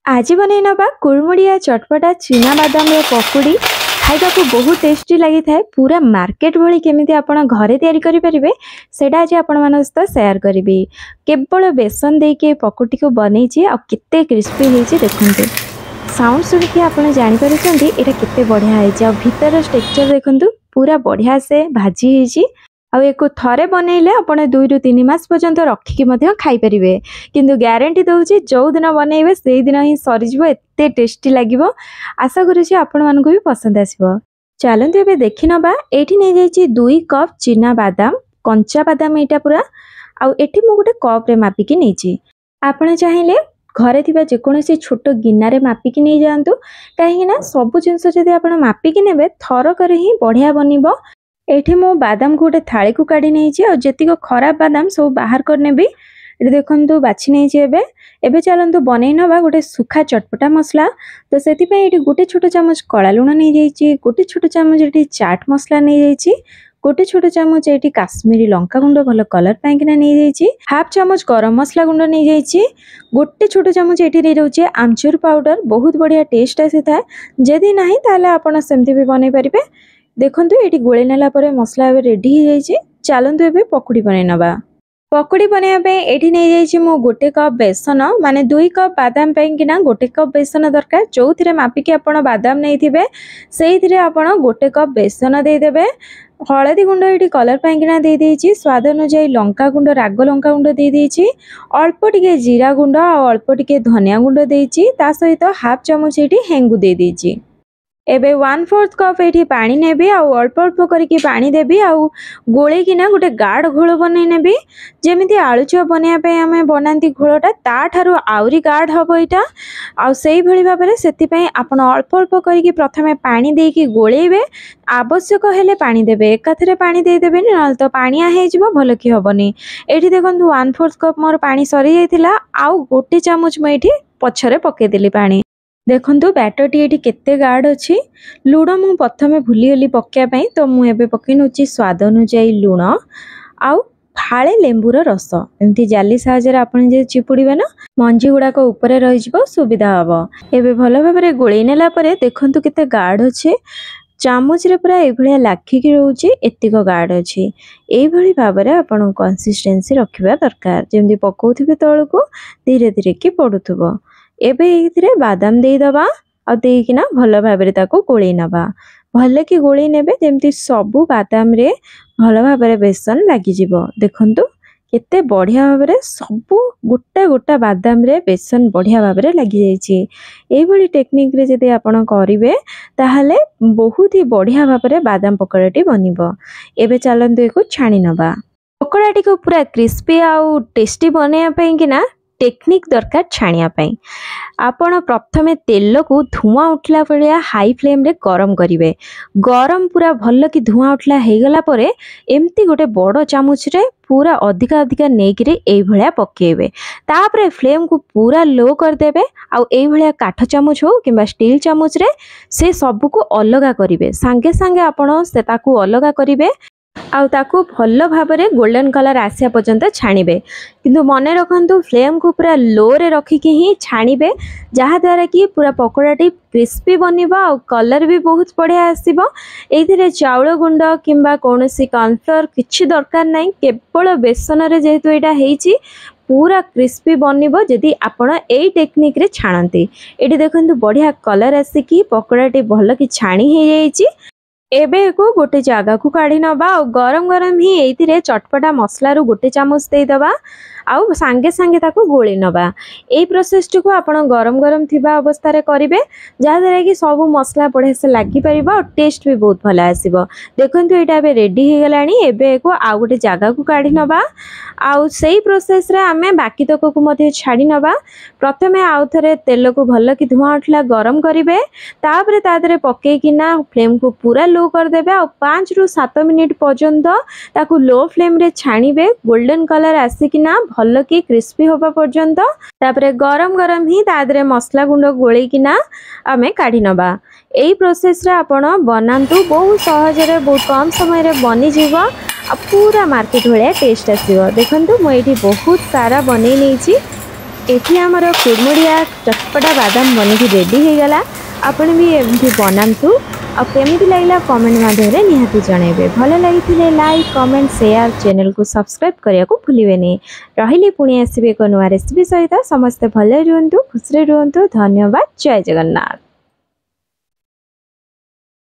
आज बनै नबा कुरमुड़िया चटपटा चीना बादाम पकुड़ी खाइबा को बहुत टेस्टी लगी थाए। पूरा मार्केट भली केमिति आपण घरे तैयारी करि परिबे सेटा आज आपण मानक सहित शेयर करिबी। केवल बेसन देके पकुड़ी को बनैछि आ केते क्रिस्पी हेछि देखंतु। साउंड सुनिके आपण जानि परिछंती एटा केते बढ़िया हेछि आ भीतर टेक्सचर देखंतु पूरा बढ़िया से भाजी हेछि। आ एको थरे बनैले आपण 2 रु 3 मास पर्यंत रखिकी मध्य खाई परिबे किंतु ग्यारंटी दउछि जो दिन बनैबे सेही दिन ही सरी जिवो एते टेस्टी लागिवो। आशा करूछि आपण मानको भी पसंद आसीबो। चलंतु एबे देखि नबा। एठी नै जाइछि 2 कप चीना बादाम कंचा बादाम एटा पूरा आ एठी मु गुटे कप रे मापिकी नैछि। आपण चाहिले घरे थिबा जेकोनोसी छोट गिन्नारे मापिकी नै जांतु काहे ना सब जिंस जदि आपण मापिकी नेबे थर करे ही बढ़िया बनिबो। एठी मो बादाम को गोटे थाली को काढ़ी नहीं और जेतिक खराब बादाम सब बाहर करने भी ये देखो बाछी नहीं एबे चलतु बनै नवा गोटे सुखा चटपटा मसला। तो से गोटे छोट चामच कला लुण नहीं जाइए, गोटे छोट चामच ये चाट मसला नहीं जाइए, गोटे छोट चामच ये काश्मीरी लंका गुंड भल कलर पाइकिना नहीं जाइए, हाफ चामच गरम मसला गुंड नहीं जाइए, गोटे छोट चामच ये नहीं रोचे आमचूर पाउडर बहुत बढ़िया टेस्ट आसी था। जदि ना ताले आपण सेमती भी बनै पारिबे। देखंतु एटी गोळे नेला परे मसला रेडी हो जाइए। चलतु एबे पकुड़ी बनै नबा। पकुड़ी बनैया पे एठी नै जाइए मो गोटे कप बेसन माने 2 कप बादाम पैकिना गोटे कप बेसन दरकार। जो थिरे मापिकी आपण बादाम नै थिबे सेही थिरे आपण गोटे कप बेसन दे देबे। हळदी गुंड एटी कलर पैकिना दे देछि, स्वाद अनुसार लंका गुंड राग लंका गुंड दे देछि, अल्प टिके जीरा गुंड और अल्प टिके धनिया गुंड देछि, ता सहित हाफ चामच एटी हेंगु दे देछि। एबे 1/4 कप एठी पानी नेबी आ अल्प अल्प करके पानी देबी आ गोळे किना गोटे गाढ़ घोल बनै नेबी। जेमिति आलू चप बनैया पे हमें बनांती घोलटा ता ठारू आउरी गाढ़ हबो एटा आ सेही भली भाबरे सेति पई आपण अल्प अल्प करके प्रथमे पानी देकी गोळेबे। आवश्यक हेले पानी देबे, एकाथरे पानी दे देबे न तो पानिया हे जिवो भल कि हबनी। एठी देखंतु 1/4 कप मोर पानी सरी जायतिला आ गोटे चामच म एठी पछरे पके देली पानी। देखंतु बैटर टी एठी केते गाढ़ अछि। लुण मु प्रथमे भूलीगली पक्या पई तो मु एबे पके नउची स्वाद अनुसार लुण आउ फाळे लेंबूर रस। एमती जाली साहाय्य आपण जे चिपुड़ीबे ना मंजी गुडा को ऊपर रहि जिवो सुविधा हबो। एबे भलो भाबरे गोळै नेला परे देखंतु केते गाढ़ अछि। चामच रे पूरा ए भलिया लाखिकी रहउची एतिक गाढ़ अछि। ए भली भाबरे आपण कंसिस्टेंसी रखिबा दरकार जेमती पकोथिबे तळको धीरे धीरे की पडुथबो। एबे एथिरे बादाम देई दबा आ देइकिना भलो भाबरे ताको गोळै नबा। भले की गोळै नेबे जेमती सबु बादाम रे भलो भाबरे बेसन लागि जिवो। देखंतु केते बढ़िया भाबरे सबु गोटा गोटा बादाम रे बेसन बढ़िया भाबरे लागि जाइछि। एई भली टेक्निक रे जदि आपण करिवे ताहाले बहुत ही बढ़िया भाबरे बादाम पकोड़ाटी बनिबो। एबे चलंतु एको छाणी नबा। पकोड़ाटी को पूरा क्रिस्पी आउ टेस्टी बनैया पई किना टेक्निक दरकार छाणिया पई। आपण प्रथमे तेल को धुआं उठला पड़िया हाई फ्लेम रे गरम करिवे। गरम पूरा भल की धुआं उठला हे गला परे एमती गोटे बड़ चामच रे पूरा अधिका अधिका नेकरे एई भलिया पकेबे। तापरे फ्लेम को पूरा लो कर देबे आ एई भलिया काठ चामच हो किबा स्टील चामच रे से सब को अलगा करिवे। संगे संगे आपण से ताकू अलगा करिवे आउ ताकू भल भाबरे गोल्डन कलर आसिया पर्यंत छाणिबे। किंतु मने रखंतु फ्लेम को पूरा लो रे रखिकी ही छाणिबे जहा द्वारा कि पूरा पकोड़ाटी क्रिस्पी बनिबा आ कलर भी बहुत बढ़िया आसीबो। एथिरे चाउल गुंड किंबा कोनोसी कॉर्नफ्लोर किछि दरकार नै, केवल बेसन रे जेहेतु एटा हेछि पूरा क्रिस्पी बनिबो जदि आपण एई टेक्निक रे छाणंती। एटी देखंतु बढ़िया कलर आसीकी पकोड़ाटी भल की छाणी हे जाईछि। एबे को गोटे जगह को काढ़ी नबा और गरम गरम ही एथिरे चटपटा मसला रो गोटे चामच दे दबा आउ सांगे सांगे ताको गोळी नबा। एई प्रोसेस को आपण गरम गरम थिबा अवस्था रे करिवे जहा द्वारा कि सब मसला बढ़िया से लागि परिबा और टेस्ट भी बहुत भल आसीबो। देखंतु एटा बे रेडी हे गलानी। एबे को आ गोटे जगह को काढ़ी नबा आउ सेही प्रोसेस रे हमें बाकी तक को मध्ये छाडी नबा। प्रथमे आउ थरे तेल को भल की धुआं उठला गरम करिवे, तापरे तादरे पके किना फ्लेम को पूरा लो कर देबे और 5 रु 7 मिनिट पर्यंत ताकू लो फ्लेम रे छाणीबे गोल्डन कलर आसी किना भल की क्रिस्पी होबा पर्यंत। तापरे गरम गरम ही तादरे मसला गुंड गोळी किना आमे काढी नबा। एई प्रोसेस रे आपण बनांतु बहुत सहज रे बहुत कम समय रे बनी जीवो आ पूरा मार्केट भलिया टेस्ट आसीबो। देखंतु मो एठी बहुत सारा बनै नैछि एठी आमर कुरमुड़िया चटपटा बादाम बनिकी रेडी हो गला। आपण भी एमती बनातु आ केमिति लागला कमेंट माध्यम निहाती जनइबे। भल लगी लाइक कमेंट शेयर चैनल को सब्सक्राइब करने को भूलिए। रही पुणी आसबे एक नुआ रेसिपी सहित समस्ते भले रुहतु खुशी रुहतु। धन्यवाद। जय जगन्नाथ।